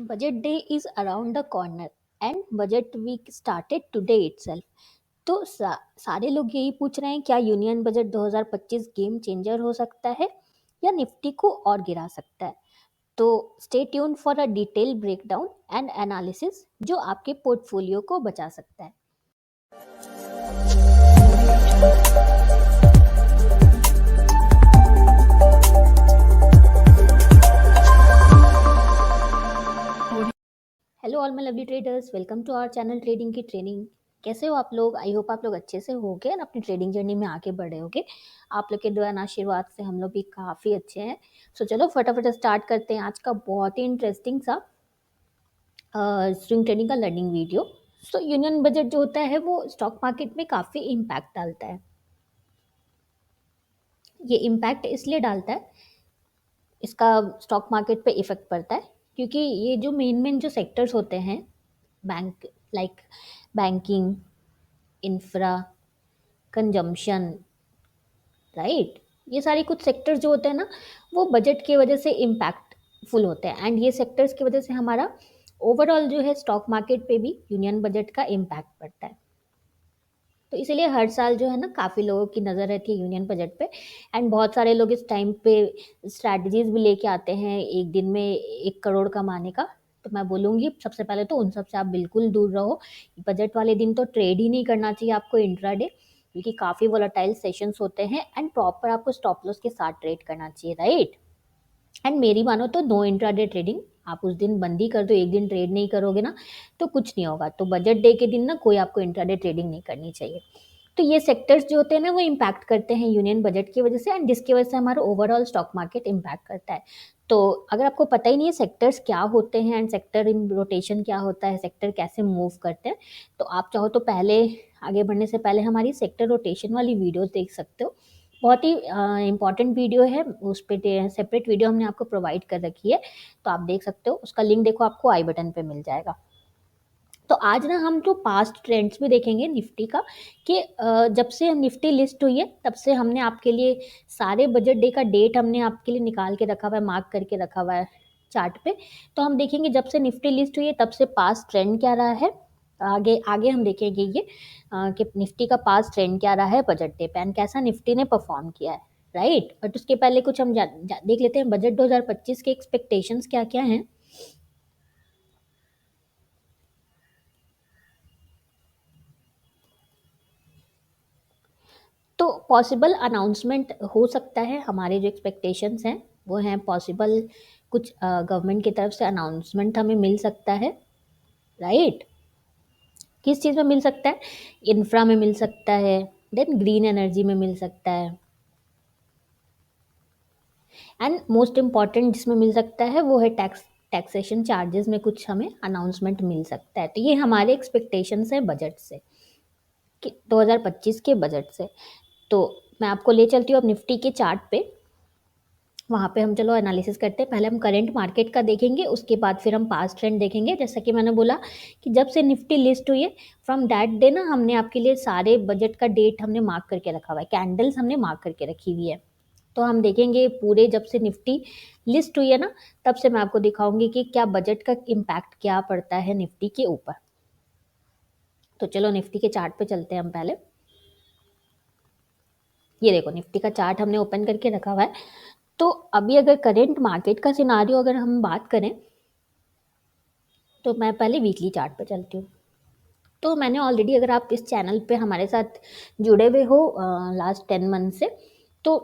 Budget day is around the corner and budget week started today itself. तो सारे लोग यही पूछ रहे हैं, क्या यूनियन बजट 2025 गेम चेंजर हो सकता है या निफ्टी को और गिरा सकता है। तो stay tune for a detail breakdown and analysis जो आपके पोर्टफोलियो को बचा सकता है। Hello all my lovely traders, welcome to our channel trading की ट्रेनिंग। कैसे हो आप लोग? आई होप आप लोग अच्छे से होगे और अपनी ट्रेडिंग जर्नी में आगे बढ़े होगे। आप लोग के दुआ और आशीर्वाद से हम लोग भी काफ़ी अच्छे हैं। सो चलो फटाफट स्टार्ट करते हैं आज का बहुत ही इंटरेस्टिंग सा स्विंग ट्रेडिंग का लर्निंग वीडियो। सो यूनियन बजट जो होता है वो स्टॉक मार्केट में काफ़ी इम्पैक्ट डालता है। ये इम्पैक्ट इसलिए डालता है, इसका स्टॉक मार्केट पे इफेक्ट पड़ता है क्योंकि ये जो मेन जो सेक्टर्स होते हैं, bank like banking, infra, consumption, right, ये सारे कुछ सेक्टर्स जो होते हैं ना, वो बजट की वजह से इम्पैक्टफुल होते हैं एंड ये सेक्टर्स की वजह से हमारा ओवरऑल जो है स्टॉक मार्केट पे भी यूनियन बजट का इम्पैक्ट पड़ता है। तो इसीलिए हर साल जो है ना काफ़ी लोगों की नज़र रहती है यूनियन बजट पे एंड बहुत सारे लोग इस टाइम पे स्ट्रैटेजीज भी लेके आते हैं एक दिन में 1 करोड़ कमाने का। तो मैं बोलूँगी सबसे पहले तो उन सब से आप बिल्कुल दूर रहो। बजट वाले दिन तो ट्रेड ही नहीं करना चाहिए आपको इंट्राडे, क्योंकि काफ़ी वोलेटाइल सेशंस होते हैं एंड प्रॉपर आपको स्टॉप लॉस के साथ ट्रेड करना चाहिए, राइट। एंड मेरी मानो तो नो इंट्राडे ट्रेडिंग आप उस दिन बंद ही कर दो, एक दिन ट्रेड नहीं करोगे ना तो कुछ नहीं होगा। तो बजट डे के दिन ना कोई आपको इंट्राडे ट्रेडिंग नहीं करनी चाहिए। तो ये सेक्टर्स जो होते हैं ना वो इम्पैक्ट करते हैं यूनियन बजट की वजह से एंड जिसकी वजह से हमारा ओवरऑल स्टॉक मार्केट इम्पैक्ट करता है। तो अगर आपको पता ही नहीं है सेक्टर्स क्या होते हैं एंड सेक्टर इन रोटेशन क्या होता है, सेक्टर कैसे मूव करते हैं, तो आप चाहो तो पहले आगे बढ़ने से पहले हमारी सेक्टर रोटेशन वाली वीडियो देख सकते हो। बहुत ही इंपॉर्टेंट वीडियो है, उस पर सेपरेट वीडियो हमने आपको प्रोवाइड कर रखी है, तो आप देख सकते हो। उसका लिंक देखो आपको आई बटन पे मिल जाएगा। तो आज ना हम जो पास्ट ट्रेंड्स भी देखेंगे निफ्टी का कि जब से निफ्टी लिस्ट हुई है तब से हमने आपके लिए सारे बजट डे का डेट हमने आपके लिए निकाल के रखा हुआ है, मार्क करके रखा हुआ है चार्ट पे। तो हम देखेंगे जब से निफ्टी लिस्ट हुई है तब से पास्ट ट्रेंड क्या रहा है। आगे आगे हम देखेंगे ये कि निफ्टी का पास्ट ट्रेंड क्या रहा है बजट डे पे एंड कैसा निफ्टी ने परफॉर्म किया है, राइट। बट उसके पहले कुछ हम देख लेते हैं बजट 2025 के एक्सपेक्टेशंस क्या क्या हैं। तो पॉसिबल अनाउंसमेंट हो सकता है, हमारे जो एक्सपेक्टेशंस हैं वो हैं पॉसिबल, कुछ गवर्नमेंट की तरफ से अनाउंसमेंट हमें मिल सकता है, राइट। किस चीज़ में मिल सकता है? इंफ्रा में मिल सकता है, देन ग्रीन एनर्जी में मिल सकता है एंड मोस्ट इम्पॉर्टेंट जिसमें मिल सकता है वो है टैक्सेशन चार्जेस में कुछ हमें अनाउंसमेंट मिल सकता है। तो ये हमारे एक्सपेक्टेशंस हैं बजट से, कि 2025 के बजट से। तो मैं आपको ले चलती हूँ अब निफ्टी के चार्ट पे, वहाँ पे हम चलो एनालिसिस करते हैं। पहले हम करंट मार्केट का देखेंगे, उसके बाद फिर हम पास्ट ट्रेंड देखेंगे। जैसा कि मैंने बोला कि जब से निफ्टी लिस्ट हुई है फ्रॉम दैट डे ना हमने आपके लिए सारे बजट का डेट हमने मार्क करके रखा हुआ है, कैंडल्स हमने मार्क करके रखी हुई है। तो हम देखेंगे पूरे जब से निफ्टी लिस्ट हुई है ना तब से मैं आपको दिखाऊंगी कि क्या बजट का इम्पैक्ट क्या पड़ता है निफ्टी के ऊपर। तो चलो निफ्टी के चार्ट पे चलते हैं हम पहले। ये देखो निफ्टी का चार्ट हमने ओपन करके रखा हुआ है। तो अभी अगर करंट मार्केट का सिनारियो अगर हम बात करें तो मैं पहले वीकली चार्ट पे चलती हूँ। तो मैंने ऑलरेडी, अगर आप इस चैनल पे हमारे साथ जुड़े हुए हो लास्ट 10 मंथ से, तो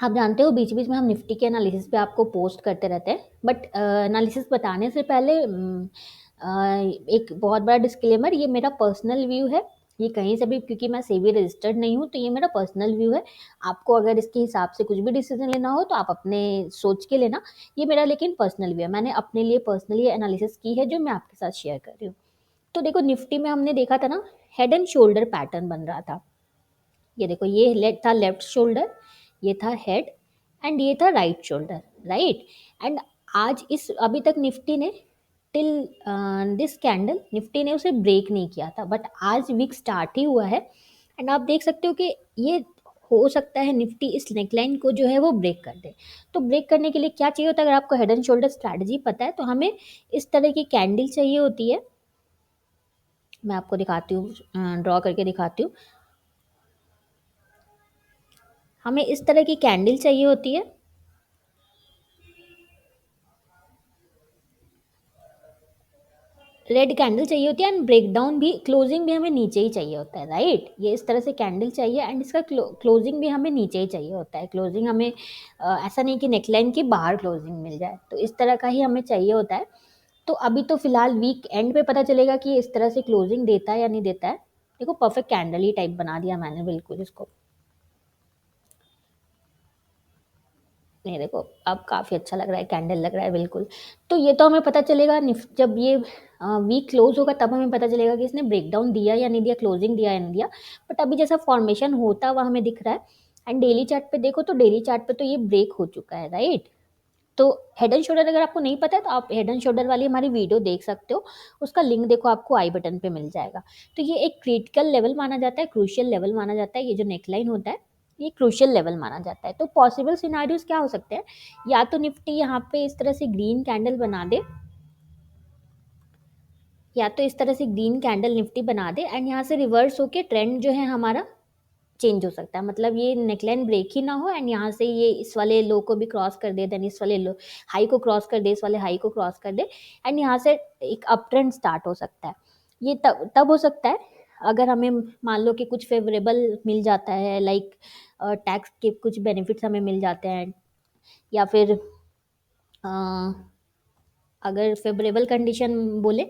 आप जानते हो बीच बीच में हम निफ्टी के एनालिसिस पे आपको पोस्ट करते रहते हैं। बट एनालिसिस बताने से पहले एक बहुत बड़ा डिस्क्लेमर, ये मेरा पर्सनल व्यू है। ये कहीं से भी, क्योंकि मैं सेबी रजिस्टर्ड नहीं हूँ, तो ये मेरा पर्सनल व्यू है। आपको अगर इसके हिसाब से कुछ भी डिसीजन लेना हो तो आप अपने सोच के लेना। ये मेरा लेकिन पर्सनल व्यू है, मैंने अपने लिए पर्सनली एनालिसिस की है जो मैं आपके साथ शेयर कर रही हूँ। तो देखो निफ्टी में हमने देखा था ना, हेड एंड शोल्डर पैटर्न बन रहा था। ये देखो ये था लेफ्ट शोल्डर, ये था हेड एंड ये था राइट शोल्डर, राइट। एंड आज इस अभी तक निफ्टी ने टिल दिस कैंडल निफ्टी ने उसे ब्रेक नहीं किया था, बट आज वीक स्टार्ट ही हुआ है एंड आप देख सकते हो कि ये हो सकता है निफ्टी इस नेकलाइन को जो है वो ब्रेक कर दे। तो ब्रेक करने के लिए क्या चाहिए होता है, अगर आपको हेड एंड शोल्डर स्ट्रैटेजी पता है तो हमें इस तरह की कैंडल चाहिए होती है। मैं आपको दिखाती हूँ, ड्रॉ करके दिखाती हूँ। हमें इस तरह की कैंडल चाहिए होती है। रेड कैंडल चाहिए होती है एंड ब्रेकडाउन भी, क्लोजिंग भी हमें नीचे ही चाहिए होता है, राइट। ये इस तरह से कैंडल चाहिए एंड इसका क्लोजिंग भी हमें नीचे ही चाहिए होता है। क्लोजिंग हमें ऐसा नहीं कि नेकलाइन के बाहर क्लोजिंग मिल जाए, तो इस तरह का ही हमें चाहिए होता है। तो अभी तो फिलहाल वीक एंड पे पता चलेगा कि ये इस तरह से क्लोजिंग देता है या नहीं देता है। देखो परफेक्ट कैंडल ही टाइप बना दिया मैंने बिल्कुल इसको। नहीं देखो, अब काफ़ी अच्छा लग रहा है, कैंडल लग रहा है बिल्कुल। तो ये तो हमें पता चलेगा जब ये वीक क्लोज होगा तब हमें पता चलेगा कि इसने ब्रेकडाउन दिया या नहीं दिया, क्लोजिंग दिया या नहीं दिया। बट अभी जैसा फॉर्मेशन होता हुआ हमें दिख रहा है। एंड डेली चार्ट पे देखो तो डेली चार्ट पे तो ये ब्रेक हो चुका है, राइट। तो हेड एंड शोल्डर अगर आपको नहीं पता है तो आप हेड एंड शोल्डर वाली हमारी वीडियो देख सकते हो। उसका लिंक देखो आपको आई बटन पे मिल जाएगा। तो ये एक क्रिटिकल लेवल माना जाता है, क्रूशियल लेवल माना जाता है। ये जो नेकलाइन होता है ये क्रूशियल लेवल माना जाता है। तो पॉसिबल सिनारियोज क्या हो सकते हैं, या तो निफ्टी यहाँ पे इस तरह से ग्रीन कैंडल बना दे, या तो इस तरह से ग्रीन कैंडल निफ्टी बना दे एंड यहाँ से रिवर्स होके ट्रेंड जो है हमारा चेंज हो सकता है। मतलब ये नेकलाइन ब्रेक ही ना हो एंड यहाँ से ये इस वाले लो को भी क्रॉस कर दे, देन इस वाले लो हाई को क्रॉस कर दे, इस वाले हाई को क्रॉस कर दे एंड यहाँ से एक अप ट्रेंड स्टार्ट हो सकता है। ये तब तब हो सकता है अगर हमें मान लो कि कुछ फेवरेबल मिल जाता है, लाइक टैक्स के कुछ बेनिफिट्स हमें मिल जाते हैं, या फिर अ, अगर फेवरेबल कंडीशन बोले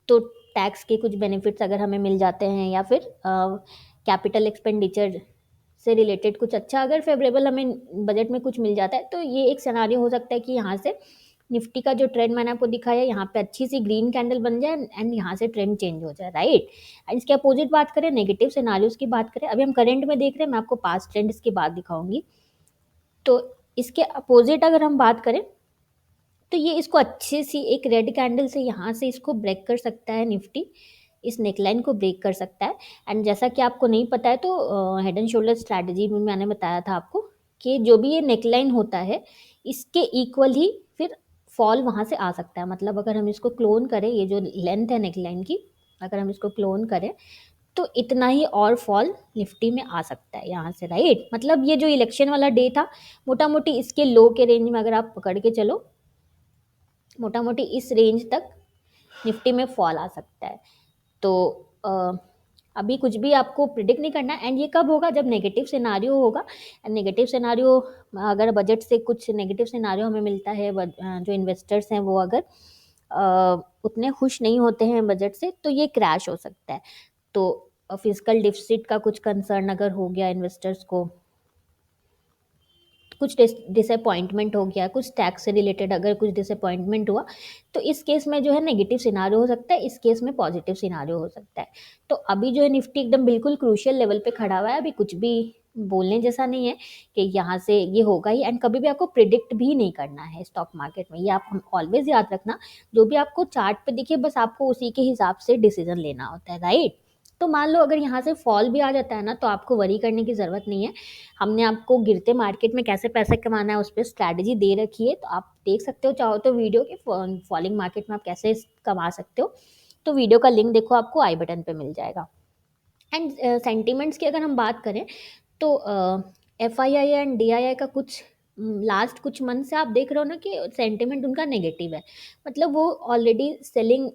तो टैक्स के कुछ बेनिफिट्स अगर हमें मिल जाते हैं, या फिर कैपिटल एक्सपेंडिचर से रिलेटेड कुछ अच्छा अगर फेवरेबल हमें बजट में कुछ मिल जाता है, तो ये एक सिनारियो हो सकता है कि यहाँ से निफ्टी का जो ट्रेंड मैंने आपको दिखाया यहाँ पे अच्छी सी ग्रीन कैंडल बन जाए एंड यहाँ से ट्रेंड चेंज हो जाए, राइट। एंड इसके अपोजिट बात करें, नेगेटिव सिनारियोज की बात करें, अभी हम करंट में देख रहे हैं, मैं आपको पास्ट ट्रेंड इसके बाद दिखाऊंगी। तो इसके अपोजिट अगर हम बात करें तो ये इसको अच्छे सी एक रेड कैंडल से यहाँ से इसको ब्रेक कर सकता है निफ्टी, इस नेकलाइन को ब्रेक कर सकता है। एंड जैसा कि आपको नहीं पता है तो हेड एंड शोल्डर स्ट्रैटेजी में मैंने बताया था आपको कि जो भी ये नेकलाइन होता है इसके इक्वल ही फिर फॉल वहाँ से आ सकता है। मतलब अगर हम इसको क्लोन करें, ये जो लेंथ है नेकलाइन की, अगर हम इसको क्लोन करें तो इतना ही और फॉल निफ्टी में आ सकता है यहाँ से, राइट। मतलब ये जो इलेक्शन वाला डे था, मोटा मोटी इसके लो के रेंज में अगर आप पकड़ के चलो, मोटा मोटी इस रेंज तक निफ्टी में फॉल आ सकता है। तो अ, अभी कुछ भी आपको प्रिडिक्ट नहीं करना एंड ये कब होगा, जब नेगेटिव सिनारियो होगा। नेगेटिव सिनारियो, अगर बजट से कुछ नेगेटिव सिनारियो हमें मिलता है, जो इन्वेस्टर्स हैं वो अगर उतने खुश नहीं होते हैं बजट से, तो ये क्रैश हो सकता है। तो फिजिकल डिफिसिट का कुछ कंसर्न अगर हो गया इन्वेस्टर्स को, कुछ डिसअपॉइंटमेंट हो गया, कुछ टैक्स से रिलेटेड अगर कुछ डिसअपॉइंटमेंट हुआ, तो इस केस में जो है नेगेटिव सिनारियो हो सकता है, इस केस में पॉजिटिव सिनारियो हो सकता है। तो अभी जो है निफ्टी एकदम बिल्कुल क्रूशियल लेवल पे खड़ा हुआ है, अभी कुछ भी बोलने जैसा नहीं है कि यहाँ से ये होगा ही। एंड कभी भी आपको प्रिडिक्ट भी नहीं करना है स्टॉक मार्केट में, ये आप ऑलवेज याद रखना। जो भी आपको चार्ट पे दिखे बस आपको उसी के हिसाब से डिसीजन लेना होता है, राइट। तो मान लो अगर यहाँ से फॉल भी आ जाता है ना, तो आपको वरी करने की ज़रूरत नहीं है। हमने आपको गिरते मार्केट में कैसे पैसे कमाना है उस पर स्ट्रैटेजी दे रखी है, तो आप देख सकते हो चाहो तो वीडियो के फॉलिंग मार्केट में आप कैसे कमा सकते हो। तो वीडियो का लिंक देखो आपको आई बटन पे मिल जाएगा। एंड सेंटिमेंट्स की अगर हम बात करें तो FII एंड DII का कुछ लास्ट कुछ मंथ से आप देख रहे हो ना कि सेंटिमेंट उनका नेगेटिव है। मतलब वो ऑलरेडी सेलिंग,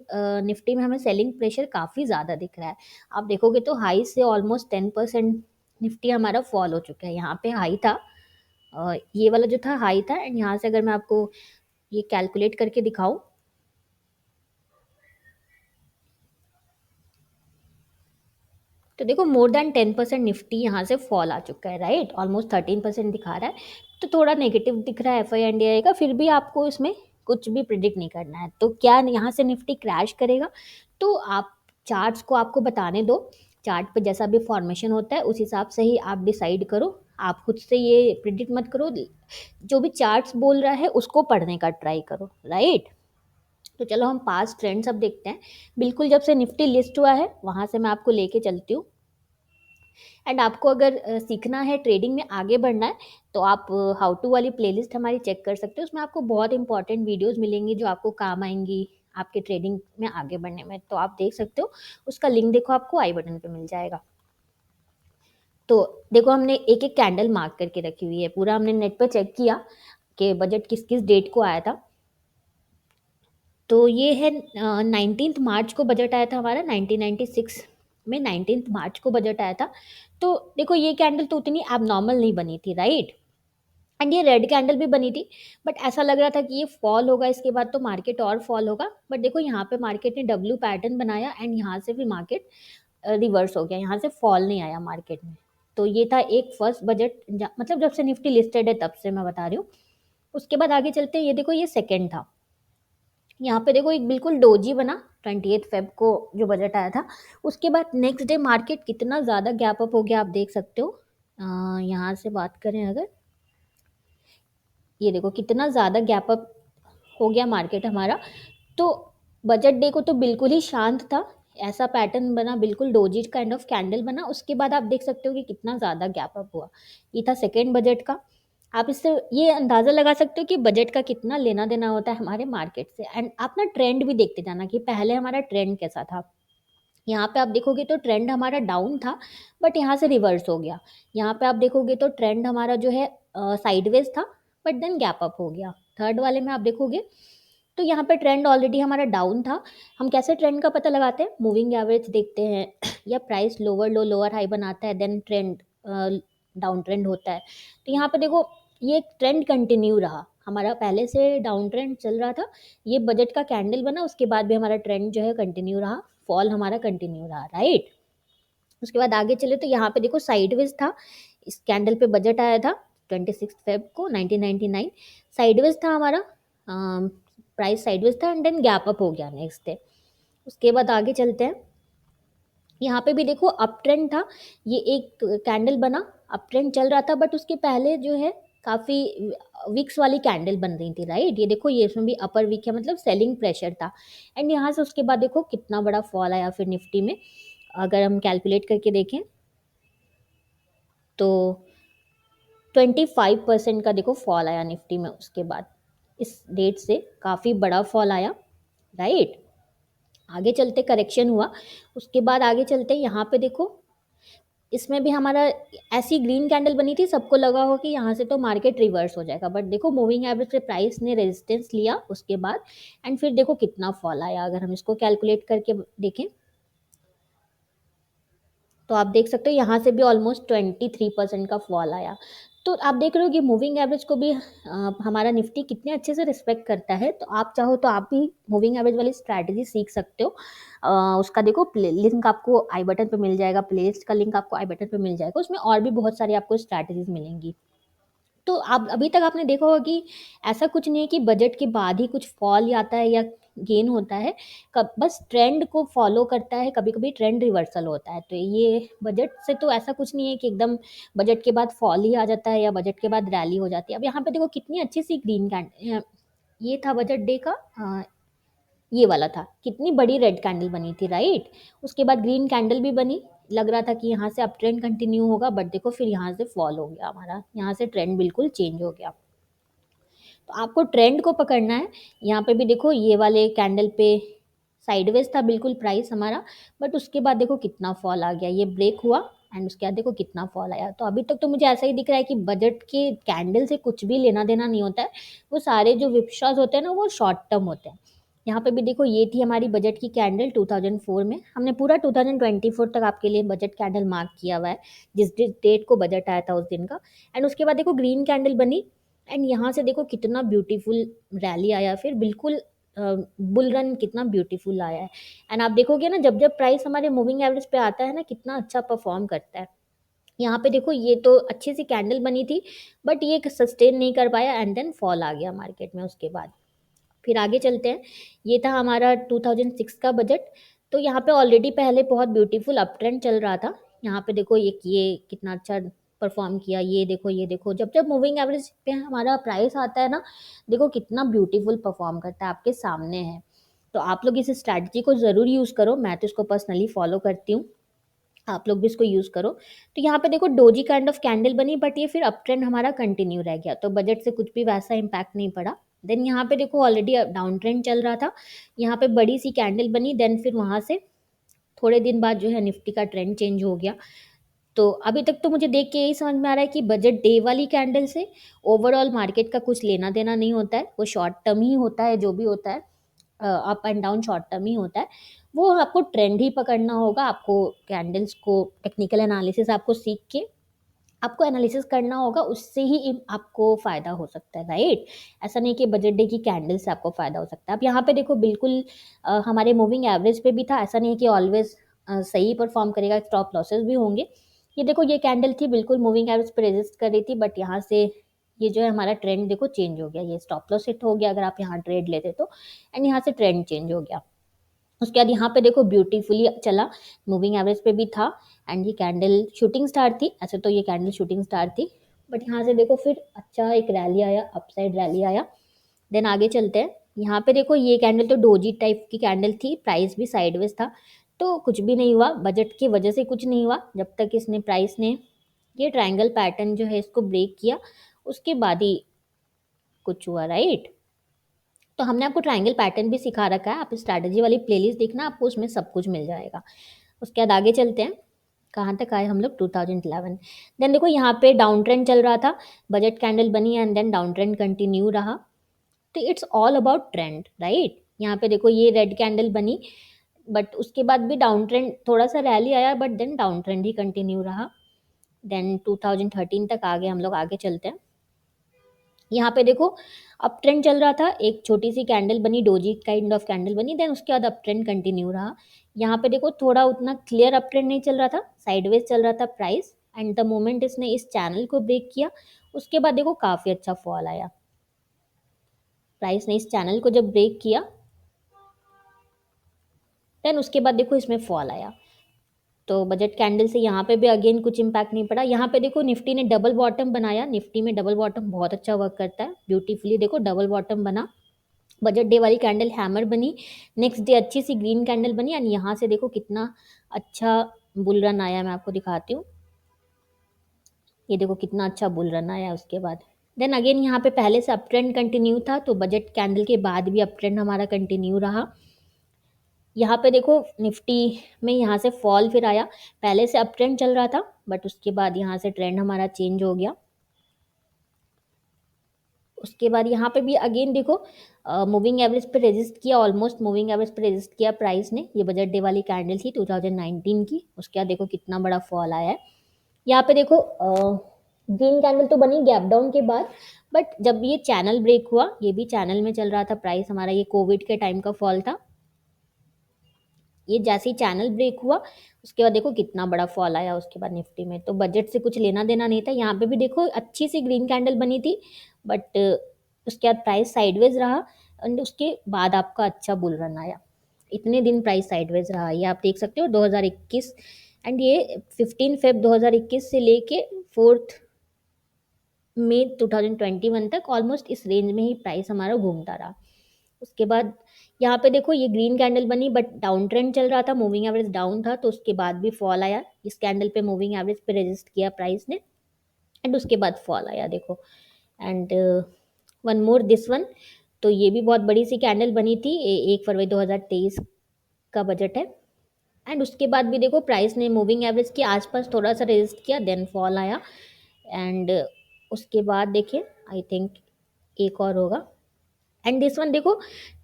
निफ्टी में हमें सेलिंग प्रेशर काफ़ी ज़्यादा दिख रहा है। आप देखोगे तो हाई से ऑलमोस्ट 10% निफ्टी हमारा फॉल हो चुका है। यहाँ पे हाई था, ये वाला जो था हाई था एंड यहाँ से अगर मैं आपको ये कैलकुलेट करके दिखाऊं, तो देखो मोर देन 10% निफ्टी यहाँ से फॉल आ चुका है, राइट। ऑलमोस्ट 13% दिखा रहा है। तो थोड़ा नेगेटिव दिख रहा है FII का, फिर भी आपको इसमें कुछ भी प्रिडिक्ट नहीं करना है। तो क्या यहाँ से निफ्टी क्रैश करेगा, तो आप चार्ट्स को आपको बताने दो, चार्ट पे जैसा भी फॉर्मेशन होता है उस हिसाब से ही आप डिसाइड करो। आप खुद से ये प्रिडिक्ट मत करो, जो भी चार्ट्स बोल रहा है उसको पढ़ने का ट्राई करो, राइट। तो चलो हम पास्ट ट्रेंड्स अब देखते हैं। बिल्कुल जब से निफ्टी लिस्ट हुआ है वहाँ से मैं आपको लेके चलती हूँ। एंड आपको अगर सीखना है, ट्रेडिंग में आगे बढ़ना है, तो आप हाउ टू वाली प्लेलिस्ट हमारी चेक कर सकते हो। उसमें आपको बहुत इंपॉर्टेंट वीडियोज़ मिलेंगी जो आपको काम आएँगी आपके ट्रेडिंग में आगे बढ़ने में। तो आप देख सकते हो, उसका लिंक देखो आपको आई बटन पे मिल जाएगा। तो देखो हमने एक-एक कैंडल मार्क करके रखी हुई है। पूरा हमने नेट पे चेक किया कि बजट किस-किस डेट को आया था। तो ये है 19th मार्च को बजट आया था हमारा, 1996 में 19th मार्च को बजट आया था। तो देखो ये कैंडल तो उतनी एबनॉर्मल नहीं बनी थी, राइट? एंड ये रेड कैंडल भी बनी थी, बट ऐसा लग रहा था कि ये फॉल होगा, इसके बाद तो मार्केट और फॉल होगा। बट देखो यहाँ पे मार्केट ने डब्ल्यू पैटर्न बनाया एंड यहाँ से भी मार्केट रिवर्स हो गया, यहाँ से फॉल नहीं आया मार्केट में। तो ये था एक फर्स्ट बजट, मतलब जब से निफ्टी लिस्टेड है तब से मैं बता रही हूँ। उसके बाद आगे चलते हैं, ये देखो ये सेकेंड था। यहाँ पे देखो एक बिल्कुल डोजी बना 28 फेब को जो बजट आया था। उसके बाद नेक्स्ट डे मार्केट कितना ज़्यादा गैप अप हो गया आप देख सकते हो। यहाँ से बात करें अगर, ये देखो कितना ज़्यादा गैप अप हो गया मार्केट हमारा। तो बजट डे को तो बिल्कुल ही शांत था, ऐसा पैटर्न बना, बिल्कुल डोजी काइंड ऑफ कैंडल बना। उसके बाद आप देख सकते हो कि कितना ज़्यादा गैप अप हुआ। ये था सेकेंड बजट का। आप इससे ये अंदाज़ा लगा सकते हो कि बजट का कितना लेना देना होता है हमारे मार्केट से। एंड आप ना ट्रेंड भी देखते जाना कि पहले हमारा ट्रेंड कैसा था। यहाँ पे आप देखोगे तो ट्रेंड हमारा डाउन था, बट यहाँ से रिवर्स हो गया। यहाँ पे आप देखोगे तो ट्रेंड हमारा जो है साइडवेज था, बट देन गैप अप हो गया। थर्ड वाले में आप देखोगे तो यहाँ पे ट्रेंड ऑलरेडी हमारा डाउन था। हम कैसे ट्रेंड का पता लगाते हैं? मूविंग एवरेज देखते हैं या प्राइस लोअर लो लोअर हाई बनाता है, देन ट्रेंड डाउन ट्रेंड होता है। तो यहाँ पे देखो ये ट्रेंड कंटिन्यू रहा हमारा, पहले से डाउन ट्रेंड चल रहा था, ये बजट का कैंडल बना, उसके बाद भी हमारा ट्रेंड जो है कंटिन्यू रहा, फॉल हमारा कंटिन्यू रहा, राइट? उसके बाद आगे चले तो यहाँ पे देखो साइडवेज था, इस कैंडल पे बजट आया था 26 फेब को 1999। साइडवेज था हमारा, प्राइस साइडवेज था एंड देन गैप अप हो गया नेक्स्ट डे। उसके बाद आगे चलते हैं, यहाँ पे भी देखो अप ट्रेंड था, ये एक कैंडल बना, अप ट्रेंड चल रहा था, बट उसके पहले जो है काफ़ी वीक्स वाली कैंडल बन रही थी, राइट? ये देखो ये इसमें भी अपर वीक है, मतलब सेलिंग प्रेशर था। एंड यहाँ से उसके बाद देखो कितना बड़ा फॉल आया फिर निफ्टी में। अगर हम कैलकुलेट करके देखें तो 25% का देखो फॉल आया निफ्टी में उसके बाद, इस डेट से काफ़ी बड़ा फॉल आया, राइट? आगे चलते करेक्शन हुआ, उसके बाद आगे चलते यहाँ पे देखो, इसमें भी हमारा ऐसी ग्रीन कैंडल बनी थी, सबको लगा हो कि यहाँ से तो मार्केट रिवर्स हो जाएगा, बट देखो मूविंग एवरेज पे प्राइस ने रेजिस्टेंस लिया उसके बाद, एंड फिर देखो कितना फॉल आया। अगर हम इसको कैलकुलेट करके देखें तो आप देख सकते हो यहाँ से भी ऑलमोस्ट 23% का फॉल आया। तो आप देख रहे हो कि मूविंग एवरेज को भी हमारा निफ्टी कितने अच्छे से रिस्पेक्ट करता है। तो आप चाहो तो आप भी मूविंग एवरेज वाली स्ट्रैटेजी सीख सकते हो। उसका देखो लिंक आपको आई बटन पे मिल जाएगा, प्लेलिस्ट का लिंक आपको आई बटन पे मिल जाएगा। उसमें और भी बहुत सारी आपको स्ट्रैटेजीज मिलेंगी। तो आप अभी तक आपने देखा होगा कि ऐसा कुछ नहीं है कि बजट के बाद ही कुछ फॉल आता है या गेन होता है, कब बस ट्रेंड को फॉलो करता है, कभी कभी ट्रेंड रिवर्सल होता है। तो ये बजट से तो ऐसा कुछ नहीं है कि एकदम बजट के बाद फॉल ही आ जाता है या बजट के बाद रैली हो जाती है। अब यहाँ पे देखो कितनी अच्छी सी ग्रीन कैंडल, ये था बजट डे का, ये वाला था, कितनी बड़ी रेड कैंडल बनी थी, राइट? उसके बाद ग्रीन कैंडल भी बनी, लग रहा था कि यहाँ से अप ट्रेंड कंटिन्यू होगा, बट देखो फिर यहाँ से फॉल हो गया हमारा, यहाँ से ट्रेंड बिल्कुल चेंज हो गया। तो आपको ट्रेंड को पकड़ना है। यहाँ पे भी देखो ये वाले कैंडल पे साइडवेज था बिल्कुल प्राइस हमारा, बट उसके बाद देखो कितना फॉल आ गया, ये ब्रेक हुआ एंड उसके बाद देखो कितना फॉल आया। तो अभी तक तो मुझे ऐसा ही दिख रहा है कि बजट के कैंडल से कुछ भी लेना देना नहीं होता है, वो सारे जो विपशास होते हैं ना वो शॉर्ट टर्म होते हैं। यहाँ पे भी देखो ये थी हमारी बजट की कैंडल 2004 में, हमने पूरा 2024 तक आपके लिए बजट कैंडल मार्क किया हुआ है, जिस डेट को बजट आया था उस दिन का। एंड उसके बाद देखो ग्रीन कैंडल बनी एंड यहाँ से देखो कितना ब्यूटीफुल रैली आया, फिर बिल्कुल बुल रन कितना ब्यूटीफुल आया है। एंड आप देखोगे ना जब जब प्राइस हमारे मूविंग एवरेज पे आता है ना, कितना अच्छा परफॉर्म करता है। यहाँ पे देखो ये तो अच्छी सी कैंडल बनी थी, बट ये सस्टेन नहीं कर पाया एंड देन फॉल आ गया मार्केट में उसके बाद। फिर आगे चलते हैं, ये था हमारा 2006 का बजट। तो यहाँ पे ऑलरेडी पहले बहुत ब्यूटीफुल अप ट्रेंड चल रहा था। यहाँ पे देखो ये कितना अच्छा परफॉर्म किया, ये देखो जब जब मूविंग एवरेज पे हमारा प्राइस आता है ना, देखो कितना ब्यूटीफुल परफॉर्म करता है, आपके सामने है। तो आप लोग इस स्ट्रैटेजी को ज़रूर यूज़ करो, मैं तो इसको पर्सनली फॉलो करती हूँ। आप लोग भी इसको यूज़ करो। तो यहाँ पे देखो डोजी काइंड ऑफ कैंडल बनी, बट ये फिर अप ट्रेंड हमारा कंटिन्यू रह गया, तो बजट से कुछ भी वैसा इम्पैक्ट नहीं पड़ा। देन यहाँ पे देखो ऑलरेडी डाउन ट्रेंड चल रहा था, यहाँ पे बड़ी सी कैंडल बनी, देन फिर वहाँ से थोड़े दिन बाद जो है निफ्टी का ट्रेंड चेंज हो गया। तो अभी तक तो मुझे देख के यही समझ में आ रहा है कि बजट डे वाली कैंडल से ओवरऑल मार्केट का कुछ लेना देना नहीं होता है, वो शॉर्ट टर्म ही होता है, जो भी होता है up and down short term ही होता है। वो आपको ट्रेंड ही पकड़ना होगा, आपको कैंडल्स को टेक्निकल एनालिसिस आपको सीख के आपको एनालिसिस करना होगा, उससे ही आपको फ़ायदा हो सकता है, राइट? ऐसा नहीं कि बजट डे की कैंडल से आपको फ़ायदा हो सकता है। अब यहाँ पे देखो बिल्कुल हमारे मूविंग एवरेज पे भी था, ऐसा नहीं है कि ऑलवेज सही परफॉर्म करेगा, स्टॉप लॉसेस भी होंगे। ये देखो ये कैंडल थी बिल्कुल मूविंग एवरेज पे रेजिस्ट कर रही थी, बट यहाँ से ये जो है हमारा ट्रेंड देखो चेंज हो गया, ये स्टॉप लॉस हिट हो गया अगर आप यहाँ ट्रेड लेते तो, एंड यहाँ से ट्रेंड चेंज हो गया। उसके बाद यहाँ पे देखो ब्यूटीफुली चला, मूविंग एवरेज पे भी था, एंड ये कैंडल शूटिंग स्टार थी, ऐसे तो ये कैंडल शूटिंग स्टार थी, बट यहाँ से देखो फिर अच्छा एक रैली आया, अपसाइड रैली आया। देन आगे चलते हैं, यहाँ पे देखो ये कैंडल तो डोजी टाइप की कैंडल थी, प्राइस भी साइडवेज था, तो कुछ भी नहीं हुआ, बजट की वजह से कुछ नहीं हुआ, जब तक इसने प्राइस ने ये ट्रायंगल पैटर्न जो है इसको ब्रेक किया, उसके बाद ही कुछ हुआ, राइट? तो हमने आपको ट्रायंगल पैटर्न भी सिखा रखा है, आप स्ट्रैटेजी वाली प्लेलिस्ट देखना, आपको उसमें सब कुछ मिल जाएगा। उसके बाद आगे चलते हैं, कहाँ तक आए हम लोग, 2011। देन देखो यहाँ पे डाउन ट्रेंड चल रहा था, बजट कैंडल बनी and then down trend continue रहा। तो it's all about trend, right? यहाँ पे देखो ये रेड कैंडल बनी, बट उसके बाद भी डाउन ट्रेंड, थोड़ा सा रैली आया, बट देन डाउन ट्रेंड ही कंटिन्यू रहा। देन 2013 तक आ गए हम लोग, आगे चलते हैं। यहाँ पे देखो अप ट्रेंड चल रहा था, एक छोटी सी कैंडल बनी, डोजी काइंड ऑफ कैंडल बनी, देन उसके बाद अप ट्रेंड कंटिन्यू रहा। यहाँ पे देखो थोड़ा उतना क्लियर अप ट्रेंड नहीं चल रहा था, साइडवेज चल रहा था प्राइस, एंड द मोमेंट इसने इस चैनल को ब्रेक किया, उसके बाद देखो काफ़ी अच्छा फॉल आया, प्राइस ने इस चैनल को जब ब्रेक किया, देन उसके बाद देखो इसमें फॉल आया। तो बजट कैंडल से यहाँ पे भी अगेन कुछ इम्पैक्ट नहीं पड़ा। यहाँ पे देखो निफ्टी ने डबल बॉटम बनाया, निफ्टी में डबल बॉटम बहुत अच्छा वर्क करता है, ब्यूटीफुली देखो डबल बॉटम बना, बजट डे वाली कैंडल हैमर बनी, नेक्स्ट डे अच्छी सी ग्रीन कैंडल बनी, एंड यहाँ से देखो कितना अच्छा बुल रन आया, मैं आपको दिखाती हूँ, ये देखो कितना अच्छा बुल रन आया उसके बाद। देन अगेन यहाँ पे पहले से अप ट्रेंड कंटिन्यू था, तो बजट कैंडल के बाद भी अप ट्रेंड हमारा कंटिन्यू रहा। यहाँ पे देखो निफ्टी में यहाँ से फॉल फिर आया, पहले से अप ट्रेंड चल रहा था, बट उसके बाद यहाँ से ट्रेंड हमारा चेंज हो गया। उसके बाद यहाँ पे भी अगेन देखो मूविंग एवरेज पे रेजिस्ट किया, ऑलमोस्ट मूविंग एवरेज पे रेजिस्ट किया प्राइस ने, ये बजट डे वाली कैंडल थी 2019 की। उसके बाद देखो कितना बड़ा फॉल आया है। यहाँ पे देखो ग्रीन कैंडल तो बनी गैप डाउन के बाद, बट जब ये चैनल ब्रेक हुआ, ये भी चैनल में चल रहा था प्राइस हमारा, ये कोविड के टाइम का फॉल था, ये जैसे ही चैनल ब्रेक हुआ उसके बाद देखो कितना बड़ा फॉल आया उसके बाद निफ्टी में। तो बजट से कुछ लेना देना नहीं था। यहाँ पे भी देखो अच्छी सी ग्रीन कैंडल बनी थी, बट उसके बाद प्राइस साइडवेज रहा, एंड उसके बाद आपका अच्छा बुल रन आया, इतने दिन प्राइस साइडवेज रहा, ये आप देख सकते हो 2021, एंड ये 15 फेब 2021 से लेके 4 मई 2021 तक ऑलमोस्ट इस रेंज में ही प्राइस हमारा घूमता रहा। उसके बाद यहाँ पे देखो ये ग्रीन कैंडल बनी, बट डाउन ट्रेंड चल रहा था, मूविंग एवरेज डाउन था, तो उसके बाद भी फॉल आया, इस कैंडल पे मूविंग एवरेज पे रेजिस्ट किया प्राइस ने, एंड उसके बाद फॉल आया देखो। And one more this one, तो ये भी बहुत बड़ी सी कैंडल बनी थी, 1 फरवरी 2023 का बजट है, एंड उसके बाद भी देखो प्राइस ने मूविंग एवरेज के आसपास थोड़ा सा रेजिस्ट किया, देन फॉल आया, एंड उसके बाद देखिए आई थिंक एक और होगा, एंड दिस वन देखो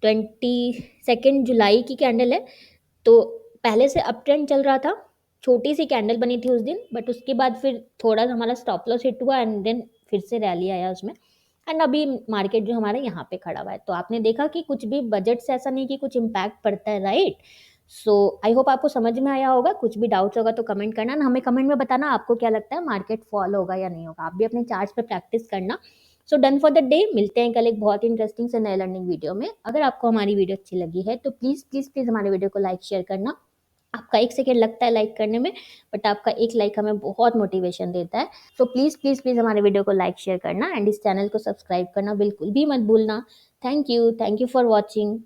22 जुलाई की कैंडल है। तो पहले से अप ट्रेंड चल रहा था, छोटी सी कैंडल बनी थी उस दिन, बट उसके बाद फिर थोड़ा सा हमारा स्टॉप लॉस हिट हुआ, एंड देन फिर से रैली आया उसमें, एंड अभी मार्केट जो हमारा यहाँ पे खड़ा हुआ है। तो आपने देखा कि कुछ भी बजट से ऐसा नहीं कि कुछ इम्पैक्ट पड़ता है, राइट? सो आई होप आपको समझ में आया होगा। कुछ भी डाउट्स होगा तो कमेंट करना, ना हमें कमेंट में बताना आपको क्या लगता है, मार्केट फॉल होगा या नहीं होगा। आप भी अपने चार्ट्स पे प्रैक्टिस करना। So done for the day, मिलते हैं कल एक बहुत इंटरेस्टिंग से नए लर्निंग वीडियो में। अगर आपको हमारी वीडियो अच्छी लगी है तो प्लीज़ प्लीज़ प्लीज़ हमारे वीडियो को लाइक शेयर करना। आपका 1 सेकेंड लगता है लाइक करने में, बट आपका एक लाइक हमें बहुत मोटिवेशन देता है। सो प्लीज़ प्लीज़ प्लीज़ हमारे वीडियो को लाइक शेयर करना, एंड इस चैनल को सब्सक्राइब करना बिल्कुल भी मत भूलना। Thank you for watching.